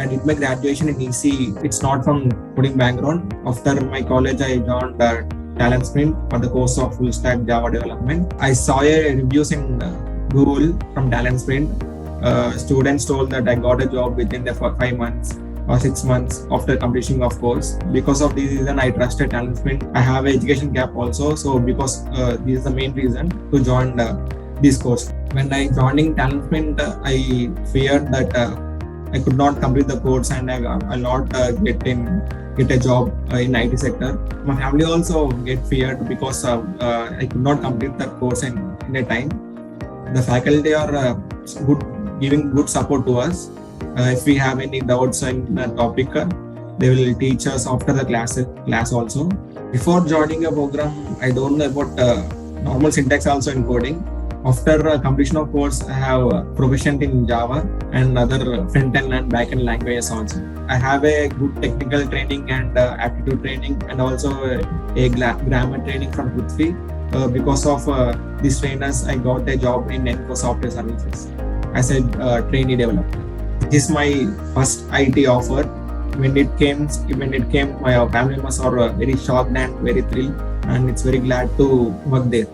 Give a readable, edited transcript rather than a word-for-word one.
I did my graduation in EC. It's not from coding background. After my college, I joined TalentSprint for the course of full stack Java development. I saw a reviews in Google from TalentSprint. Students told that I got a job within the 5 months or 6 months after completing of course. Because of this reason, I trusted TalentSprint. I have an education gap also, so because this is the main reason to join this course. When I joining TalentSprint, I feared that I could not complete the course and I will not get a job in IT sector. My family also get feared because I could not complete the course in a time. The faculty are giving good support to us. If we have any doubts in the topic, they will teach us after the class also. Before joining a program, I don't know about normal syntax also in coding. After completion of course, I have proficient in Java and other front-end and back-end languages also. I have a good technical training and aptitude training and also a grammar training from Prithvi. Because of these trainers, I got a job in Enco Software Services as a trainee developer. This is my first IT offer. When it came, my family members are very shocked and very thrilled, and it's very glad to work there.